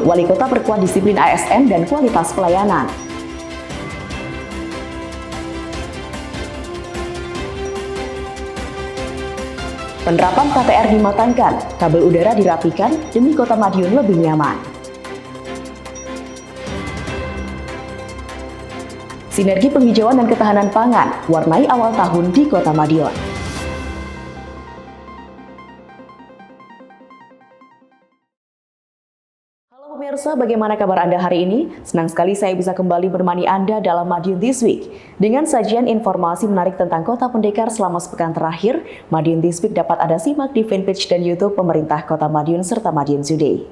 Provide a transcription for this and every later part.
Madiun, Wali Kota perkuat disiplin ASN dan kualitas pelayanan. Penerapan KTR dimatangkan, kabel udara dirapikan demi Kota Madiun lebih nyaman. Sinergi penghijauan dan ketahanan pangan, warnai awal tahun di Kota Madiun. Halo pemirsa, bagaimana kabar Anda hari ini? Senang sekali saya bisa kembali menemani Anda dalam Madiun This Week. Dengan sajian informasi menarik tentang Kota Pendekar selama sepekan terakhir, Madiun This Week dapat Anda simak di fanpage dan YouTube pemerintah Kota Madiun serta Madiun Today.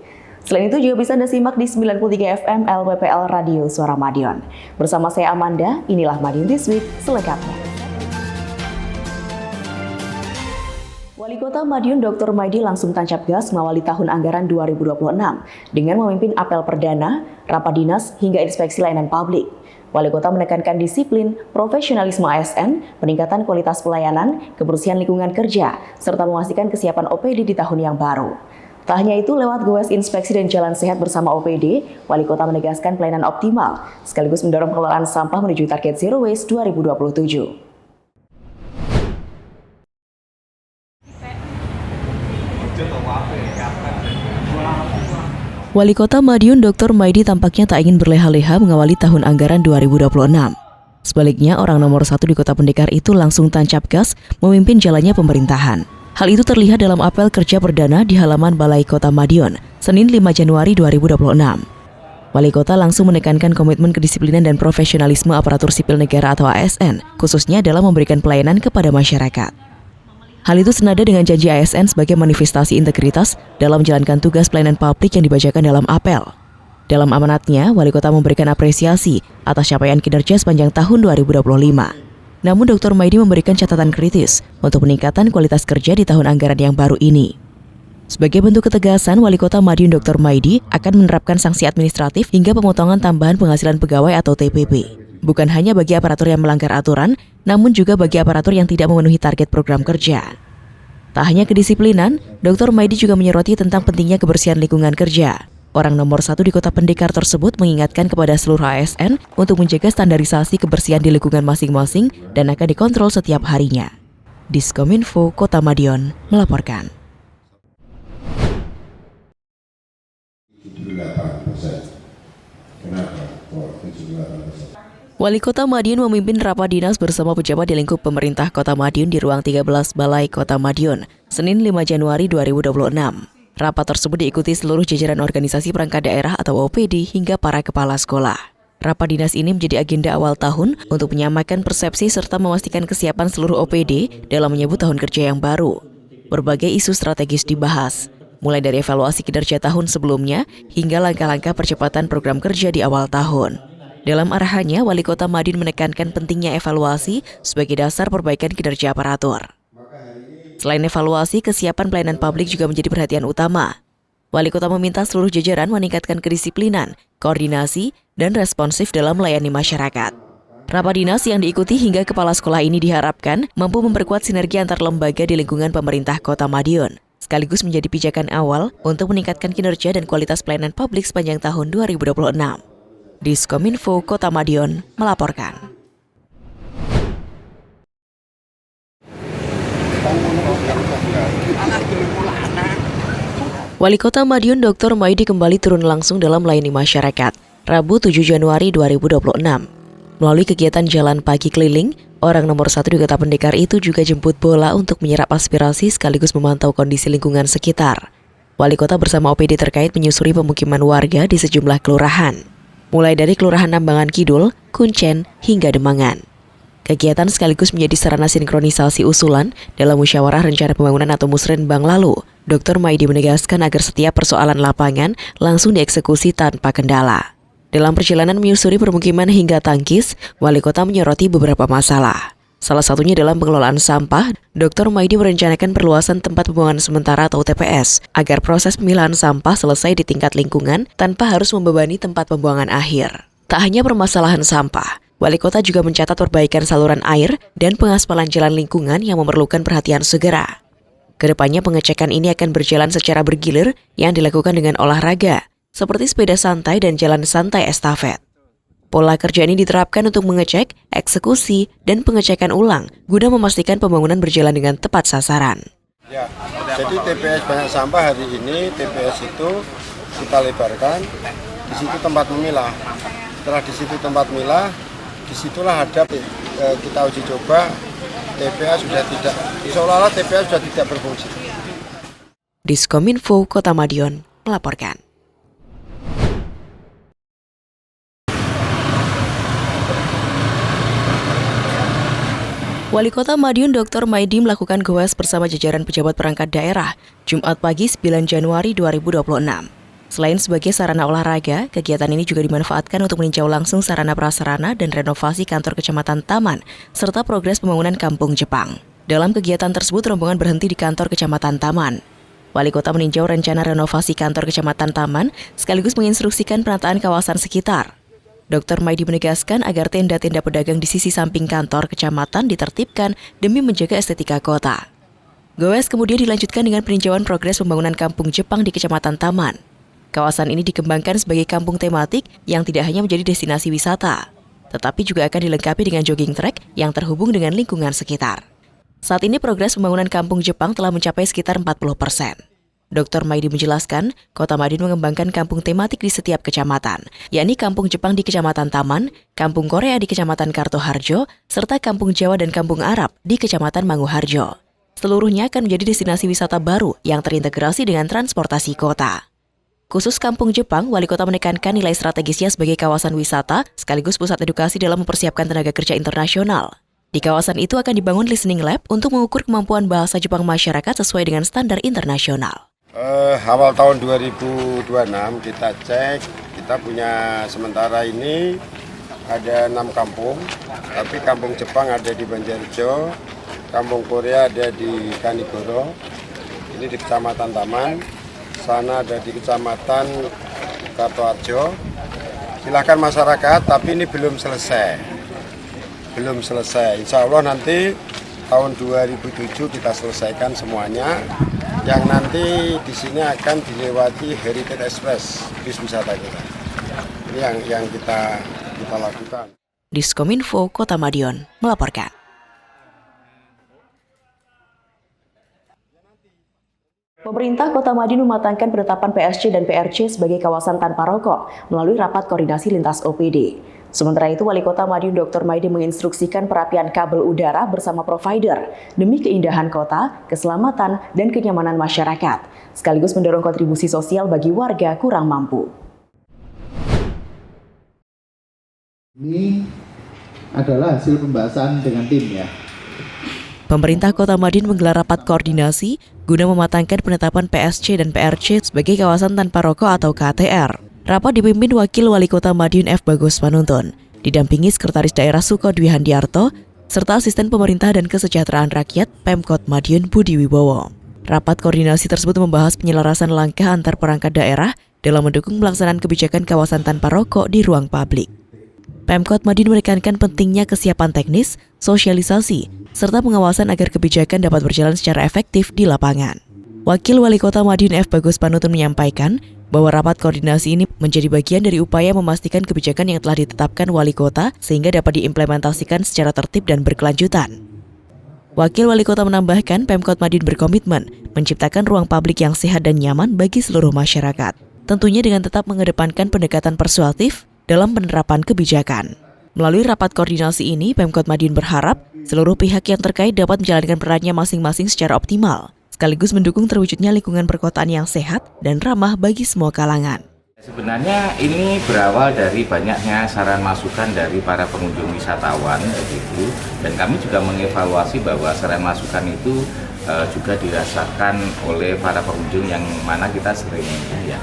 Selain itu juga bisa Anda simak di 93 FM LPPL Radio Suara Madiun. Bersama saya Amanda, inilah Madiun This Week selengkapnya. Wali Kota Madiun Dr. Maidi langsung tancap gas mengawali tahun anggaran 2026 dengan memimpin apel perdana, rapat dinas, hingga inspeksi layanan publik. Wali Kota menekankan disiplin, profesionalisme ASN, peningkatan kualitas pelayanan, kebersihan lingkungan kerja, serta memastikan kesiapan OPD di tahun yang baru. Tak hanya itu, lewat goes inspeksi dan jalan sehat bersama OPD, Wali Kota menegaskan pelayanan optimal, sekaligus mendorong pengelolaan sampah menuju target Zero Waste 2027. Wali Kota Madiun Dr. Maidi tampaknya tak ingin berleha-leha mengawali tahun anggaran 2026. Sebaliknya, orang nomor 1 di Kota Pendekar itu langsung tancap gas memimpin jalannya pemerintahan. Hal itu terlihat dalam apel kerja perdana di halaman Balai Kota Madiun, Senin 5 Januari 2026. Wali Kota langsung menekankan komitmen kedisiplinan dan profesionalisme aparatur sipil negara atau ASN, khususnya dalam memberikan pelayanan kepada masyarakat. Hal itu senada dengan janji ASN sebagai manifestasi integritas dalam menjalankan tugas pelayanan publik yang dibacakan dalam apel. Dalam amanatnya, Wali Kota memberikan apresiasi atas capaian kinerja sepanjang tahun 2025. Namun Dr. Maidi memberikan catatan kritis untuk peningkatan kualitas kerja di tahun anggaran yang baru ini. Sebagai bentuk ketegasan, Wali Kota Madiun Dr. Maidi akan menerapkan sanksi administratif hingga pemotongan tambahan penghasilan pegawai atau TPP. Bukan hanya bagi aparatur yang melanggar aturan, namun juga bagi aparatur yang tidak memenuhi target program kerja. Tak hanya kedisiplinan, Dr. Maidi juga menyoroti tentang pentingnya kebersihan lingkungan kerja. Orang nomor 1 di Kota Pendekar tersebut mengingatkan kepada seluruh ASN untuk menjaga standarisasi kebersihan di lingkungan masing-masing dan akan dikontrol setiap harinya. Diskominfo Kota Madiun melaporkan. Wali Kota Madiun memimpin rapat dinas bersama pejabat di lingkup pemerintah Kota Madiun di ruang 13 Balai Kota Madiun, Senin 5 Januari 2026. Rapat tersebut diikuti seluruh jajaran organisasi perangkat daerah atau OPD hingga para kepala sekolah. Rapat dinas ini menjadi agenda awal tahun untuk menyamakan persepsi serta memastikan kesiapan seluruh OPD dalam menyambut tahun kerja yang baru. Berbagai isu strategis dibahas, mulai dari evaluasi kinerja tahun sebelumnya hingga langkah-langkah percepatan program kerja di awal tahun. Dalam arahannya, Wali Kota Madiun menekankan pentingnya evaluasi sebagai dasar perbaikan kinerja aparatur. Selain evaluasi, kesiapan pelayanan publik juga menjadi perhatian utama. Wali Kota meminta seluruh jajaran meningkatkan kedisiplinan, koordinasi, dan responsif dalam melayani masyarakat. Rapat dinas yang diikuti hingga kepala sekolah ini diharapkan mampu memperkuat sinergi antar lembaga di lingkungan pemerintah Kota Madiun, sekaligus menjadi pijakan awal untuk meningkatkan kinerja dan kualitas pelayanan publik sepanjang tahun 2026. Diskominfo Kota Madiun melaporkan. Wali Kota Madiun Dr. Maidi kembali turun langsung dalam melayani masyarakat, Rabu 7 Januari 2026. Melalui kegiatan jalan pagi keliling, orang nomor 1 di Kota Pendekar itu juga jemput bola untuk menyerap aspirasi sekaligus memantau kondisi lingkungan sekitar. Wali Kota bersama OPD terkait menyusuri pemukiman warga di sejumlah kelurahan, mulai dari Kelurahan Nambangan Kidul, Kuncen, hingga Demangan. Kegiatan sekaligus menjadi sarana sinkronisasi usulan dalam musyawarah rencana pembangunan atau Musrenbang lalu. Dr. Maidi menegaskan agar setiap persoalan lapangan langsung dieksekusi tanpa kendala. Dalam perjalanan menyusuri permukiman hingga Tangkis, Wali Kota menyoroti beberapa masalah. Salah satunya dalam pengelolaan sampah, Dr. Maidi merencanakan perluasan tempat pembuangan sementara atau TPS agar proses pemilahan sampah selesai di tingkat lingkungan tanpa harus membebani tempat pembuangan akhir. Tak hanya permasalahan sampah, Wali Kota juga mencatat perbaikan saluran air dan pengaspalan jalan lingkungan yang memerlukan perhatian segera. Kedepannya pengecekan ini akan berjalan secara bergilir yang dilakukan dengan olahraga, seperti sepeda santai dan jalan santai estafet. Pola kerja ini diterapkan untuk mengecek, eksekusi, dan pengecekan ulang guna memastikan pembangunan berjalan dengan tepat sasaran. Ya, jadi TPS banyak sampah hari ini, TPS itu kita lebarkan, di situ tempat memilah. Setelah di situ tempat memilah, disitulah ada kita uji coba TPA sudah tidak, seolah-olah TPA sudah tidak berfungsi. Diskominfo Kota Madiun melaporkan. Wali Kota Madiun Dr. Maidi melakukan goes bersama jajaran pejabat perangkat daerah Jumat pagi 9 Januari 2026. Selain sebagai sarana olahraga, kegiatan ini juga dimanfaatkan untuk meninjau langsung sarana prasarana dan renovasi kantor kecamatan Taman, serta progres pembangunan kampung Jepang. Dalam kegiatan tersebut, rombongan berhenti di kantor kecamatan Taman. Wali Kota meninjau rencana renovasi kantor kecamatan Taman, sekaligus menginstruksikan penataan kawasan sekitar. Dr. Maidi menegaskan agar tenda-tenda pedagang di sisi samping kantor kecamatan ditertibkan demi menjaga estetika kota. Goes kemudian dilanjutkan dengan peninjauan progres pembangunan kampung Jepang di Kecamatan Taman. Kawasan ini dikembangkan sebagai kampung tematik yang tidak hanya menjadi destinasi wisata, tetapi juga akan dilengkapi dengan jogging track yang terhubung dengan lingkungan sekitar. Saat ini progres pembangunan kampung Jepang telah mencapai sekitar 40%. Dr. Maidi menjelaskan, Kota Madiun mengembangkan kampung tematik di setiap kecamatan, yakni Kampung Jepang di Kecamatan Taman, Kampung Korea di Kecamatan Kartoharjo, serta Kampung Jawa dan Kampung Arab di Kecamatan Manguharjo. Seluruhnya akan menjadi destinasi wisata baru yang terintegrasi dengan transportasi kota. Khusus Kampung Jepang, Wali Kota menekankan nilai strategisnya sebagai kawasan wisata sekaligus pusat edukasi dalam mempersiapkan tenaga kerja internasional. Di kawasan itu akan dibangun listening lab untuk mengukur kemampuan bahasa Jepang masyarakat sesuai dengan standar internasional. Awal tahun 2026 kita cek, kita punya sementara ini ada 6 kampung, tapi kampung Jepang ada di Banjarjo, kampung Korea ada di Kanigoro, ini di Kecamatan Taman, sana ada di Kecamatan Kartoharjo. Silahkan masyarakat, tapi ini belum selesai. Insya Allah nanti tahun 2007 kita selesaikan semuanya. Yang nanti di sini akan dilewati Heritage Express bis wisata kita. Ini yang kita lakukan. Diskominfo Kota Madiun melaporkan. Pemerintah Kota Madiun mematangkan penetapan PSC dan PRC sebagai kawasan tanpa rokok melalui rapat koordinasi lintas OPD. Sementara itu, Wali Kota Madiun Dr. Maidi menginstruksikan perapian kabel udara bersama provider demi keindahan kota, keselamatan, dan kenyamanan masyarakat, sekaligus mendorong kontribusi sosial bagi warga kurang mampu. Ini adalah hasil pembahasan dengan tim ya. Pemerintah Kota Madiun menggelar rapat koordinasi guna mematangkan penetapan PSC dan PRC sebagai kawasan tanpa rokok atau KTR. Rapat dipimpin Wakil Wali Kota Madiun F. Bagus Panuntun, didampingi Sekretaris Daerah Suko Dwi Handiarto, serta Asisten Pemerintah dan Kesejahteraan Rakyat Pemkot Madiun Budi Wibowo. Rapat koordinasi tersebut membahas penyelarasan langkah antar perangkat daerah dalam mendukung pelaksanaan kebijakan kawasan tanpa rokok di ruang publik. Pemkot Madiun menekankan pentingnya kesiapan teknis, sosialisasi, serta pengawasan agar kebijakan dapat berjalan secara efektif di lapangan. Wakil Wali Kota Madiun F. Bagus Panuntun menyampaikan bahwa rapat koordinasi ini menjadi bagian dari upaya memastikan kebijakan yang telah ditetapkan Wali Kota sehingga dapat diimplementasikan secara tertib dan berkelanjutan. Wakil Wali Kota menambahkan Pemkot Madiun berkomitmen menciptakan ruang publik yang sehat dan nyaman bagi seluruh masyarakat, tentunya dengan tetap mengedepankan pendekatan persuasif dalam penerapan kebijakan. Melalui rapat koordinasi ini, Pemkot Madiun berharap seluruh pihak yang terkait dapat menjalankan perannya masing-masing secara optimal, sekaligus mendukung terwujudnya lingkungan perkotaan yang sehat dan ramah bagi semua kalangan. Sebenarnya ini berawal dari banyaknya saran masukan dari para pengunjung wisatawan, begitu, dan kami juga mengevaluasi bahwa saran masukan itu juga dirasakan oleh para pengunjung yang mana kita sering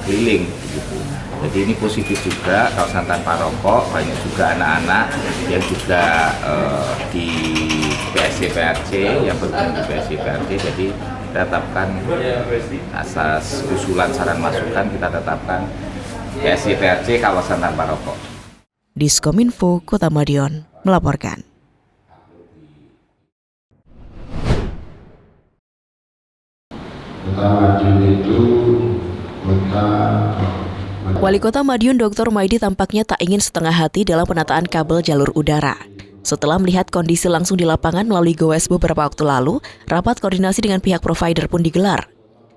keliling, begitu. Jadi ini positif juga, kawasan tanpa rokok, banyak juga anak-anak yang juga di PSC-PRC, yang bergabung di PSC-PRC, jadi kita tetapkan asas usulan saran masukan, kita tetapkan PSC-PRC kawasan tanpa rokok. Diskominfo Kota Madiun melaporkan. Kota Madiun itu kota Wali Kota Madiun Dr. Maidi tampaknya tak ingin setengah hati dalam penataan kabel jalur udara. Setelah melihat kondisi langsung di lapangan melalui GoWS beberapa waktu lalu, rapat koordinasi dengan pihak provider pun digelar.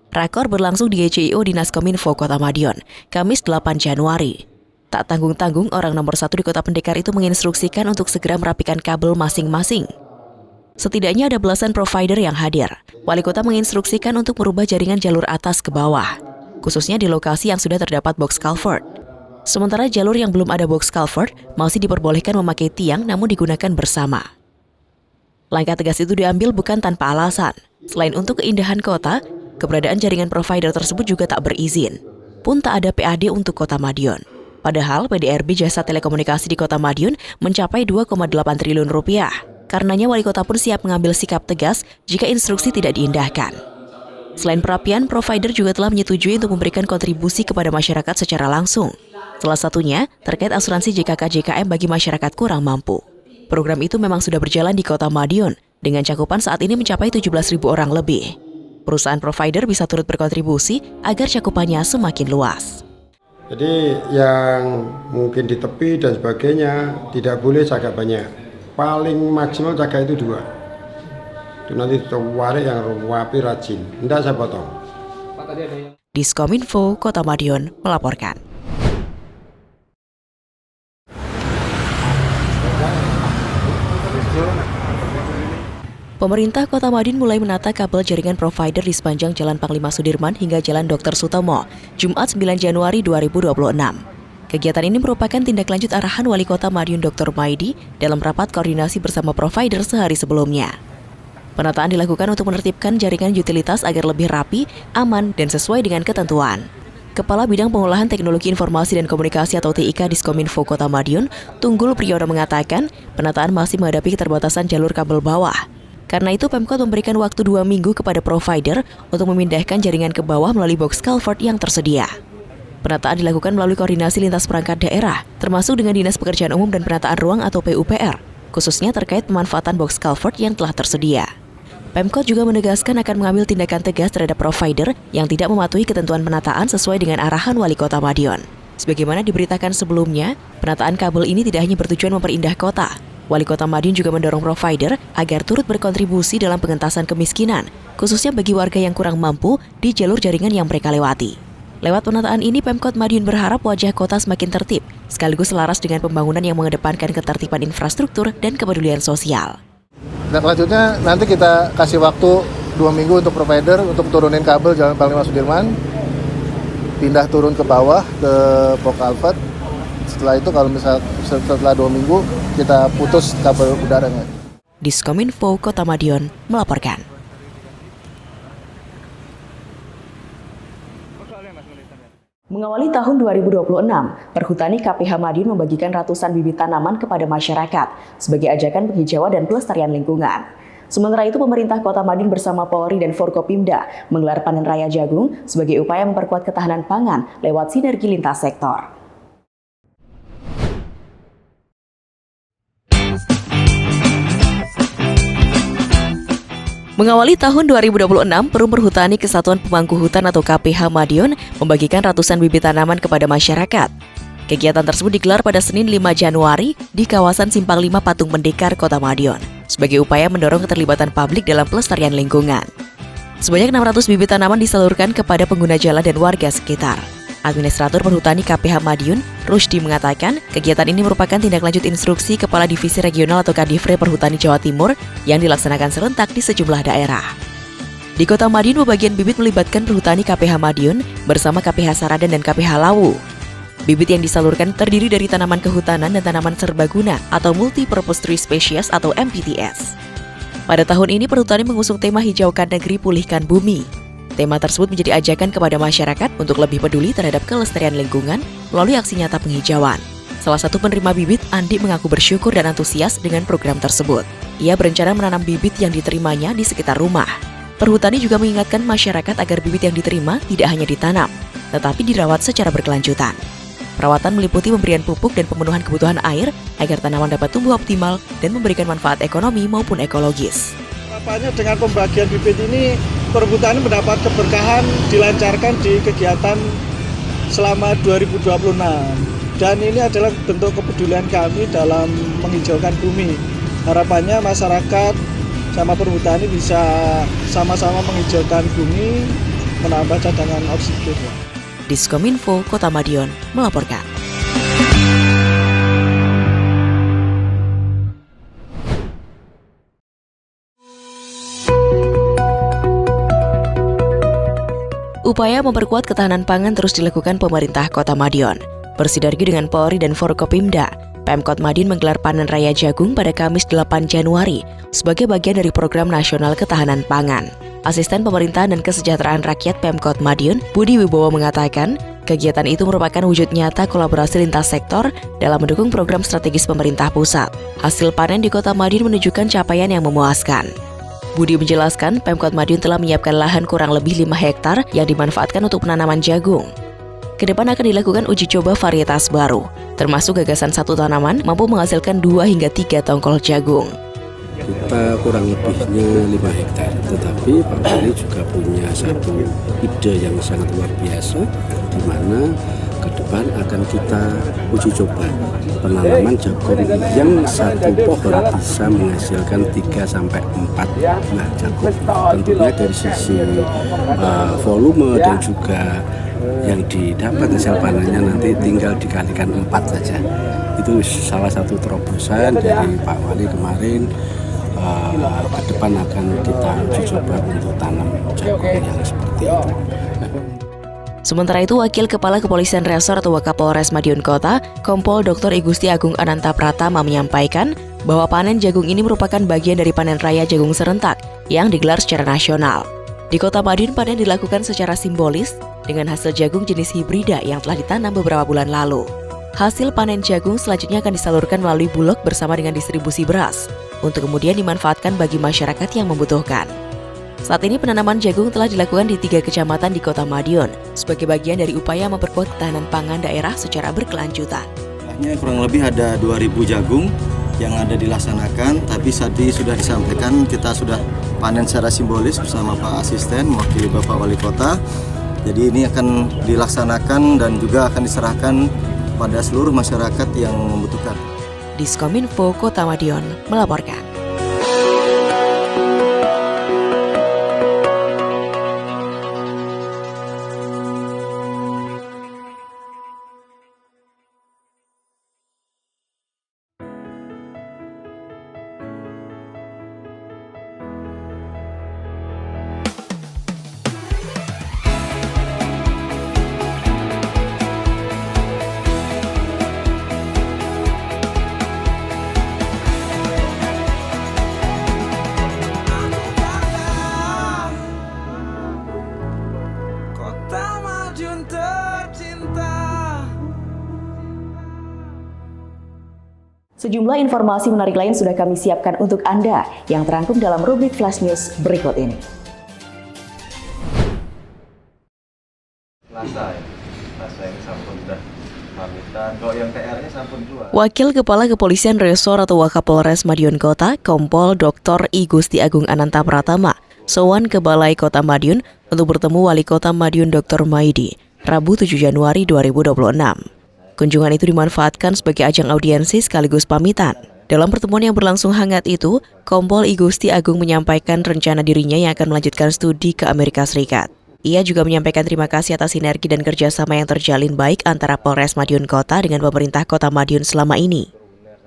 Rakor berlangsung di GCIO Dinas Kominfo Kota Madiun, Kamis 8 Januari. Tak tanggung-tanggung, orang nomor 1 di Kota Pendekar itu menginstruksikan untuk segera merapikan kabel masing-masing. Setidaknya ada belasan provider yang hadir. Wali Kota menginstruksikan untuk merubah jaringan jalur atas ke bawah, khususnya di lokasi yang sudah terdapat box culvert. Sementara jalur yang belum ada box culvert masih diperbolehkan memakai tiang namun digunakan bersama. Langkah tegas itu diambil bukan tanpa alasan. Selain untuk keindahan kota, keberadaan jaringan provider tersebut juga tak berizin. Pun tak ada PAD untuk Kota Madiun. Padahal PDRB Jasa Telekomunikasi di Kota Madiun mencapai 2,8 triliun rupiah. Karenanya wali kota pun siap mengambil sikap tegas jika instruksi tidak diindahkan. Selain perapian, provider juga telah menyetujui untuk memberikan kontribusi kepada masyarakat secara langsung. Salah satunya terkait asuransi JKK-JKM bagi masyarakat kurang mampu. Program itu memang sudah berjalan di Kota Madiun, dengan cakupan saat ini mencapai 17.000 orang lebih. Perusahaan provider bisa turut berkontribusi agar cakupannya semakin luas. Jadi yang mungkin di tepi dan sebagainya tidak boleh jaga banyak. Paling maksimal jaga itu 2. Itu nanti warik yang wapi rajin. Tidak saya potong. Diskominfo Kota Madiun melaporkan. Pemerintah Kota Madiun mulai menata kabel jaringan provider di sepanjang Jalan Panglima Sudirman hingga Jalan Dr. Sutomo, Jumat 9 Januari 2026. Kegiatan ini merupakan tindak lanjut arahan Wali Kota Madiun Dr. Maidi dalam rapat koordinasi bersama provider sehari sebelumnya. Penataan dilakukan untuk menertibkan jaringan utilitas agar lebih rapi, aman, dan sesuai dengan ketentuan. Kepala Bidang Pengolahan Teknologi Informasi dan Komunikasi atau TIK Diskominfo Kota Madiun, Tunggul Priyono mengatakan, penataan masih menghadapi keterbatasan jalur kabel bawah. Karena itu, Pemkot memberikan waktu 2 minggu kepada provider untuk memindahkan jaringan ke bawah melalui box culvert yang tersedia. Penataan dilakukan melalui koordinasi lintas perangkat daerah, termasuk dengan Dinas Pekerjaan Umum dan Penataan Ruang atau PUPR, khususnya terkait pemanfaatan box culvert yang telah tersedia. Pemkot juga menegaskan akan mengambil tindakan tegas terhadap provider yang tidak mematuhi ketentuan penataan sesuai dengan arahan Wali Kota Madiun. Sebagaimana diberitakan sebelumnya, penataan kabel ini tidak hanya bertujuan memperindah kota. Wali Kota Madiun juga mendorong provider agar turut berkontribusi dalam pengentasan kemiskinan, khususnya bagi warga yang kurang mampu di jalur jaringan yang mereka lewati. Lewat penataan ini, Pemkot Madiun berharap wajah kota semakin tertib, sekaligus selaras dengan pembangunan yang mengedepankan ketertiban infrastruktur dan kepedulian sosial. Dan selanjutnya nanti kita kasih waktu 2 minggu untuk provider untuk turunin kabel Jalan Panglima Sudirman, pindah turun ke bawah ke box culvert. Setelah itu kalau setelah 2 minggu kita putus kabel udaranya. Diskominfo Kota Madiun melaporkan. Mengawali tahun 2026, Perhutani KPH Madiun membagikan ratusan bibit tanaman kepada masyarakat sebagai ajakan penghijauan dan pelestarian lingkungan. Sementara itu, pemerintah Kota Madiun bersama Polri dan Forkopimda menggelar panen raya jagung sebagai upaya memperkuat ketahanan pangan lewat sinergi lintas sektor. Mengawali tahun 2026, Perum Perhutani Kesatuan Pemangku Hutan atau KPH Madiun membagikan ratusan bibit tanaman kepada masyarakat. Kegiatan tersebut digelar pada Senin 5 Januari di kawasan Simpang 5 Patung Pendekar, Kota Madiun, sebagai upaya mendorong keterlibatan publik dalam pelestarian lingkungan. Sebanyak 600 bibit tanaman disalurkan kepada pengguna jalan dan warga sekitar. Administrator Perhutani KPH Madiun, Rusdi mengatakan, kegiatan ini merupakan tindak lanjut instruksi Kepala Divisi Regional atau Kadivre Perhutani Jawa Timur yang dilaksanakan serentak di sejumlah daerah. Di Kota Madiun, pembagian bibit melibatkan Perhutani KPH Madiun bersama KPH Saradan dan KPH Lawu. Bibit yang disalurkan terdiri dari tanaman kehutanan dan tanaman serbaguna atau Multi-Purpose Tree Species atau MPTS. Pada tahun ini, Perhutani mengusung tema Hijaukan Negeri Pulihkan Bumi. Tema tersebut menjadi ajakan kepada masyarakat untuk lebih peduli terhadap kelestarian lingkungan melalui aksi nyata penghijauan. Salah satu penerima bibit, Andi, mengaku bersyukur dan antusias dengan program tersebut. Ia berencana menanam bibit yang diterimanya di sekitar rumah. Perhutani juga mengingatkan masyarakat agar bibit yang diterima tidak hanya ditanam, tetapi dirawat secara berkelanjutan. Perawatan meliputi pemberian pupuk dan pemenuhan kebutuhan air agar tanaman dapat tumbuh optimal dan memberikan manfaat ekonomi maupun ekologis. Harapannya dengan pembagian bibit ini, perhutani mendapat keberkahan, dilancarkan di kegiatan selama 2026. Dan ini adalah bentuk kepedulian kami dalam menghijaukan bumi. Harapannya masyarakat sama perhutani bisa sama-sama menghijaukan bumi, menambah cadangan oksigen. Diskominfo Kota Madiun melaporkan. Upaya memperkuat ketahanan pangan terus dilakukan pemerintah Kota Madiun. Bersinergi dengan Polri dan Forkopimda, Pemkot Madiun menggelar panen raya jagung pada Kamis 8 Januari sebagai bagian dari Program Nasional Ketahanan Pangan. Asisten Pemerintahan dan Kesejahteraan Rakyat Pemkot Madiun, Budi Wibowo mengatakan, kegiatan itu merupakan wujud nyata kolaborasi lintas sektor dalam mendukung program strategis pemerintah pusat. Hasil panen di Kota Madiun menunjukkan capaian yang memuaskan. Budi menjelaskan, Pemkot Madiun telah menyiapkan lahan kurang lebih 5 hektar yang dimanfaatkan untuk penanaman jagung. Kedepan akan dilakukan uji coba varietas baru, termasuk gagasan satu tanaman mampu menghasilkan 2 hingga 3 tongkol jagung. Kita kurang lebihnya 5 hektar, tetapi Pak Wali juga punya satu ide yang sangat luar biasa, di mana ke depan akan kita uji coba penanaman jagung yang satu pohon bisa menghasilkan 3-4 buah jagung. Tentunya dari sisi volume dan juga yang didapat hasil panennya nanti tinggal dikalikan 4 saja. Itu salah satu terobosan dari Pak Wali kemarin. Ke depan akan kita uji coba untuk tanam jagung yang seperti itu. Sementara itu, Wakil Kepala Kepolisian Resor atau Wakapolres Madiun Kota, Kompol Dr. I Gusti Agung Ananta Pratama menyampaikan bahwa panen jagung ini merupakan bagian dari panen raya jagung serentak yang digelar secara nasional. Di Kota Madiun, panen dilakukan secara simbolis dengan hasil jagung jenis hibrida yang telah ditanam beberapa bulan lalu. Hasil panen jagung selanjutnya akan disalurkan melalui Bulog bersama dengan distribusi beras, untuk kemudian dimanfaatkan bagi masyarakat yang membutuhkan. Saat ini penanaman jagung telah dilakukan di 3 kecamatan di Kota Madiun sebagai bagian dari upaya memperkuat ketahanan pangan daerah secara berkelanjutan. Kurang lebih ada 2.000 jagung yang ada dilaksanakan, tapi tadi sudah disampaikan kita sudah panen secara simbolis bersama Pak Asisten mewakili Bapak Wali Kota. Jadi ini akan dilaksanakan dan juga akan diserahkan pada seluruh masyarakat yang membutuhkan. Diskominfo Kota Madiun melaporkan. Sejumlah informasi menarik lain sudah kami siapkan untuk Anda yang terangkum dalam rubrik Flash News berikut ini. Wakil Kepala Kepolisian Resor atau Wakapolres Madiun Kota, Kompol Dr. I Gusti Agung Ananta Pratama, sowan ke Balai Kota Madiun untuk bertemu Wali Kota Madiun Dr. Maidi, Rabu 7 Januari 2026. Kunjungan itu dimanfaatkan sebagai ajang audiensi sekaligus pamitan. Dalam pertemuan yang berlangsung hangat itu, Kompol I Gusti Agung menyampaikan rencana dirinya yang akan melanjutkan studi ke Amerika Serikat. Ia juga menyampaikan terima kasih atas sinergi dan kerjasama yang terjalin baik antara Polres Madiun Kota dengan pemerintah Kota Madiun selama ini.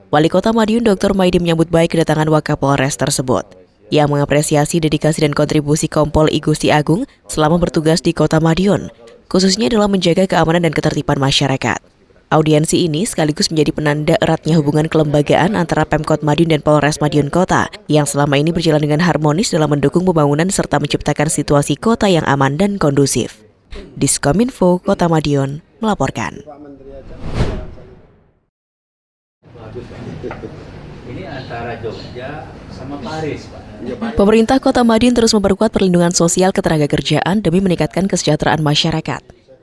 Wali Kota Madiun Dr. Maidi menyambut baik kedatangan Wakapolres tersebut. Ia mengapresiasi dedikasi dan kontribusi Kompol I Gusti Agung selama bertugas di Kota Madiun, khususnya dalam menjaga keamanan dan ketertiban masyarakat. Audiensi ini sekaligus menjadi penanda eratnya hubungan kelembagaan antara Pemkot Madiun dan Polres Madiun Kota yang selama ini berjalan dengan harmonis dalam mendukung pembangunan serta menciptakan situasi kota yang aman dan kondusif. Diskominfo Kota Madiun melaporkan. Ini antara Jogja sama Paris, Pak. Pemerintah Kota Madiun terus memperkuat perlindungan sosial ketenagakerjaan demi meningkatkan kesejahteraan masyarakat.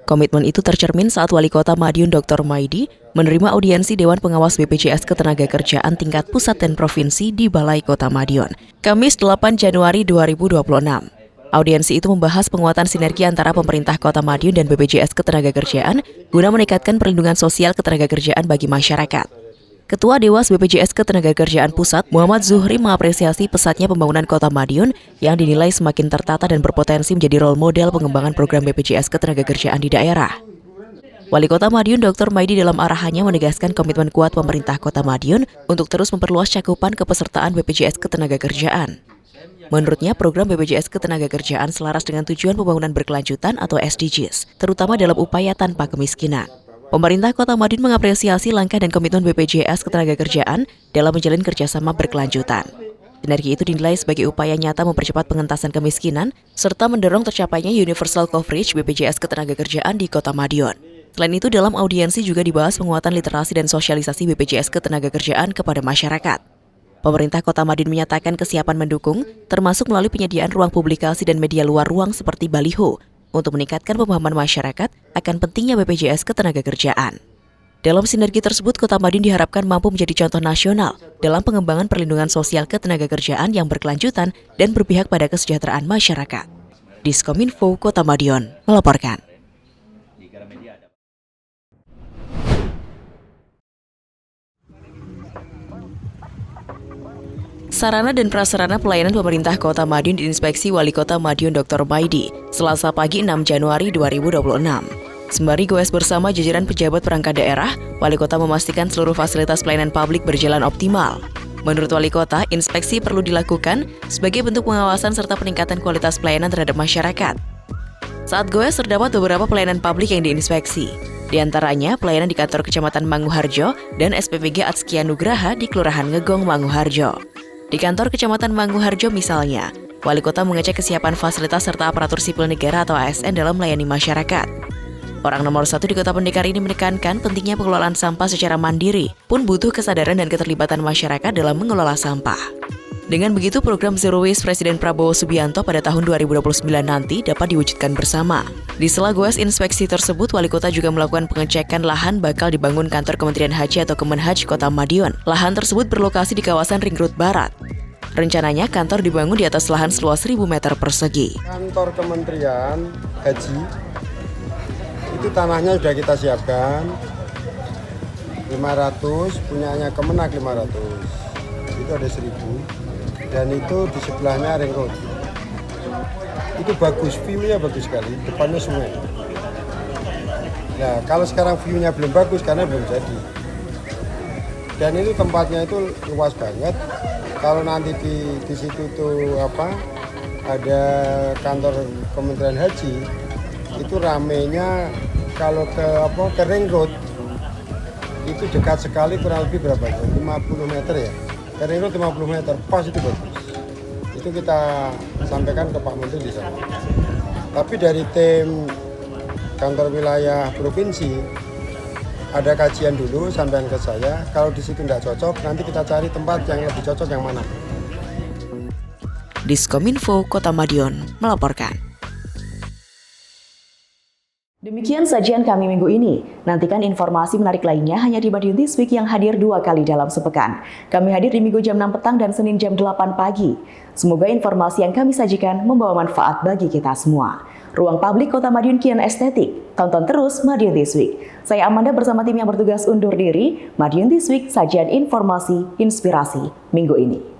Komitmen itu tercermin saat Wali Kota Madiun Dr. Maidi menerima audiensi Dewan Pengawas BPJS Ketenagakerjaan tingkat pusat dan provinsi di Balai Kota Madiun, Kamis 8 Januari 2026. Audiensi itu membahas penguatan sinergi antara pemerintah Kota Madiun dan BPJS Ketenagakerjaan guna meningkatkan perlindungan sosial ketenagakerjaan bagi masyarakat. Ketua Dewas BPJS Ketenagakerjaan Pusat, Muhammad Zuhri, mengapresiasi pesatnya pembangunan Kota Madiun yang dinilai semakin tertata dan berpotensi menjadi role model pengembangan program BPJS Ketenagakerjaan di daerah. Wali Kota Madiun Dr. Maidi dalam arahannya menegaskan komitmen kuat pemerintah Kota Madiun untuk terus memperluas cakupan kepesertaan BPJS Ketenagakerjaan. Menurutnya, program BPJS Ketenagakerjaan selaras dengan tujuan pembangunan berkelanjutan atau SDGs, terutama dalam upaya tanpa kemiskinan. Pemerintah Kota Madiun mengapresiasi langkah dan komitmen BPJS Ketenagakerjaan dalam menjalin kerjasama berkelanjutan. Sinergi itu dinilai sebagai upaya nyata mempercepat pengentasan kemiskinan, serta mendorong tercapainya universal coverage BPJS Ketenagakerjaan di Kota Madiun. Selain itu, dalam audiensi juga dibahas penguatan literasi dan sosialisasi BPJS Ketenagakerjaan kepada masyarakat. Pemerintah Kota Madiun menyatakan kesiapan mendukung, termasuk melalui penyediaan ruang publikasi dan media luar ruang seperti baliho, untuk meningkatkan pemahaman masyarakat akan pentingnya BPJS Ketenagakerjaan. Dalam sinergi tersebut, Kota Madiun diharapkan mampu menjadi contoh nasional dalam pengembangan perlindungan sosial ketenagakerjaan yang berkelanjutan dan berpihak pada kesejahteraan masyarakat. Diskominfo Kota Madiun melaporkan. Sarana dan prasarana pelayanan pemerintah Kota Madiun diinspeksi Wali Kota Madiun Dr. Maidi Selasa pagi 6 Januari 2026. Sembari goes bersama jajaran pejabat perangkat daerah, Wali Kota memastikan seluruh fasilitas pelayanan publik berjalan optimal. Menurut Wali Kota, inspeksi perlu dilakukan sebagai bentuk pengawasan serta peningkatan kualitas pelayanan terhadap masyarakat. Saat goes terdapat beberapa pelayanan publik yang diinspeksi. Di antaranya pelayanan di kantor Kecamatan Manguharjo dan SPPG Atskia Nugraha di Kelurahan Ngegong, Manguharjo. Di kantor Kecamatan Manguharjo misalnya, Wali Kota mengecek kesiapan fasilitas serta aparatur sipil negara atau ASN dalam melayani masyarakat. Orang nomor 1 di Kota Pendekar ini menekankan pentingnya pengelolaan sampah secara mandiri, pun butuh kesadaran dan keterlibatan masyarakat dalam mengelola sampah. Dengan begitu, program Zero Waste Presiden Prabowo Subianto pada tahun 2029 nanti dapat diwujudkan bersama. Di sela goes inspeksi tersebut, Wali Kota juga melakukan pengecekan lahan bakal dibangun kantor Kementerian Haji atau Kemenhaj Kota Madiun. Lahan tersebut berlokasi di kawasan Ring Road Barat. Rencananya kantor dibangun di atas lahan seluas 1.000 meter persegi. Kantor Kementerian Haji itu tanahnya sudah kita siapkan 500, punyanya Kemenag 500, itu ada 1.000. Dan itu di sebelahnya Ring Road. Itu bagus, view-nya bagus sekali, depannya sungai. Nah, kalau sekarang view-nya belum bagus karena belum jadi. Dan itu tempatnya itu luas banget. Kalau nanti di situ tuh ada kantor Kementerian Haji, itu ramenya kalau ke Ring Road itu dekat sekali, kurang lebih berapa? 50 meter ya. Dari itu 50 meter, pas itu bagus. Itu kita sampaikan ke Pak Menteri di sana. Tapi dari tim kantor wilayah provinsi, ada kajian dulu sampaikan ke saya. Kalau di situ tidak cocok, nanti kita cari tempat yang lebih cocok yang mana. Diskominfo Kota Madiun melaporkan. Demikian sajian kami minggu ini. Nantikan informasi menarik lainnya hanya di Madiun This Week yang hadir 2 kali dalam sepekan. Kami hadir di Minggu jam 6 petang dan Senin jam 8 pagi. Semoga informasi yang kami sajikan membawa manfaat bagi kita semua. Ruang publik Kota Madiun kian estetik. Tonton terus Madiun This Week. Saya Amanda bersama tim yang bertugas undur diri. Madiun This Week, sajian informasi, inspirasi minggu ini.